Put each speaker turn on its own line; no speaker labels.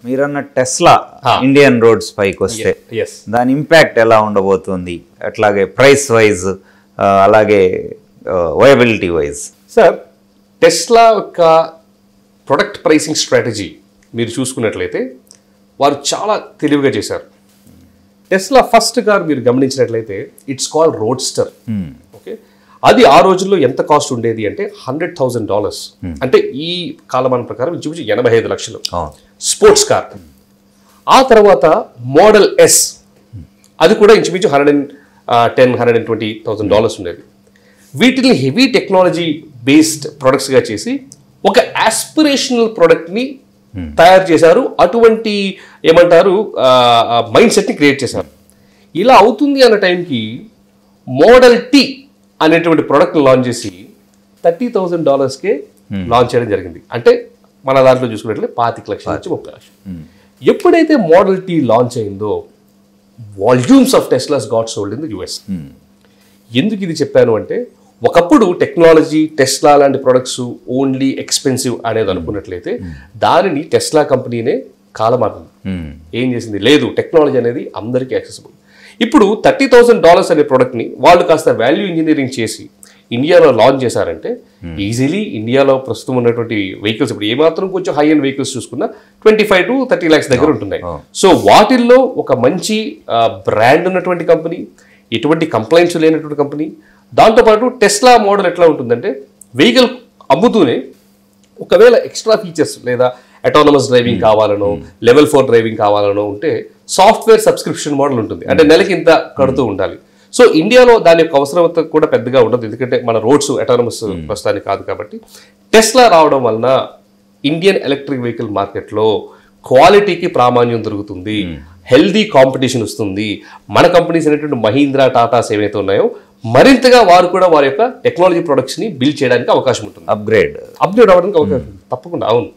మీరన్న Tesla Indian roads పైకి వస్తే దాని ఇంపాక్ట్ ఎలా ఉండబోతుంది, అట్లాగే ప్రైస్ వైజ్ అలాగే వయబిలిటీ వైజ్?
సార్, టెస్లా యొక్క ప్రొడక్ట్ ప్రైసింగ్ స్ట్రాటజీ మీరు చూసుకున్నట్లయితే వారు చాలా తెలివిగా చేశారు. టెస్లా ఫస్ట్ కార్ మీరు గమనించినట్లయితే ఇట్స్ కాల్డ్ రోడ్స్టర్. ఓకే, అది ఆ రోజుల్లో ఎంత కాస్ట్ ఉండేది అంటే $100,000. అంటే ఈ కాలమాన ప్రకారం ఇంచుమించు 85 లక్షలు స్పోర్ట్స్ కార్. ఆ తర్వాత మోడల్ ఎస్, అది కూడా ఇంచుమించు $120,000 ఉండేది. వీటిని హెవీ టెక్నాలజీ బేస్డ్ ప్రొడక్ట్స్గా చేసి ఒక ఆస్పిరేషనల్ ప్రోడక్ట్ని తయారు చేశారు. అటువంటి ఏమంటారు మైండ్ సెట్ని క్రియేట్ చేశారు. ఇలా అవుతుంది అన్న టైంకి మోడల్ టీ అనేటువంటి ప్రోడక్ట్ని లాంచ్ చేసి $30,000కే లాంచ్ చేయడం జరిగింది. అంటే మన దాంట్లో చూసుకున్నట్లయితే 25 లక్షల నుంచి 30 లక్షలు. ఎప్పుడైతే మోడల్ టీ లాంచ్ అయిందో volumes of టెస్లాస్ got sold in the US. ఎందుకు ఇది చెప్పాను అంటే, ఒకప్పుడు టెక్నాలజీ టెస్లా లాంటి ప్రొడక్ట్స్ ఓన్లీ ఎక్స్పెన్సివ్ అనేది అనుకున్నట్లయితే దానిని టెస్లా కంపెనీనే కాలమాపింది. ఏం చేసింది? లేదు, టెక్నాలజీ అనేది అందరికీ యాక్సెసిబుల్. ఇప్పుడు $30,000 అనే ప్రోడక్ట్ని వాళ్ళు కాస్త వాల్యూ ఇంజనీరింగ్ చేసి ఇండియాలో లాంచ్ చేశారంటే ఈజీలీ ఇండియాలో ప్రస్తుతం ఉన్నటువంటి వెహికల్స్ ఇప్పుడు ఏమాత్రం కొంచెం హై అండ్ వెహికల్స్ చూసుకున్నా 25 to 30 lakhs దగ్గర ఉంటున్నాయి. సో వాటిల్లో ఒక మంచి బ్రాండ్ ఉన్నటువంటి కంపెనీ, ఎటువంటి కంప్లైంట్స్ లేనటువంటి కంపెనీ. దాంతోపాటు టెస్లా మోడల్ ఎట్లా ఉంటుందంటే, వెహికల్ అమ్ముతూనే ఒకవేళ ఎక్స్ట్రా ఫీచర్స్ లేదా అటానమస్ డ్రైవింగ్ కావాలనో లెవెల్ 4 డ్రైవింగ్ కావాలనో ఉంటే సాఫ్ట్వేర్ సబ్స్క్రిప్షన్ మోడల్ ఉంటుంది. అంటే నెలకి ఇంత కడుతూ ఉండాలి. సో ఇండియాలో దాని యొక్క అవసరత కూడా పెద్దగా ఉండదు, ఎందుకంటే మన రోడ్స్ అటానమస్ ప్రస్తుతానికి కాదు. కాబట్టి టెస్లా రావడం వలన ఇండియన్ ఎలక్ట్రిక్ వెహికల్ మార్కెట్లో క్వాలిటీకి ప్రామాణ్యం దొరుకుతుంది, హెల్దీ కాంపిటీషన్ వస్తుంది. మన కంపెనీస్ అనేటువంటి మహీంద్రా, టాటాస్ ఏవైతే ఉన్నాయో మరింతగా వారు కూడా వారి యొక్క టెక్నాలజీ ప్రొడక్ట్స్ని బిల్డ్ చేయడానికి అవకాశం ఉంటుంది.
అప్గ్రేడ్
అవ్వడానికి అవకాశం తప్పకుండా. అవును.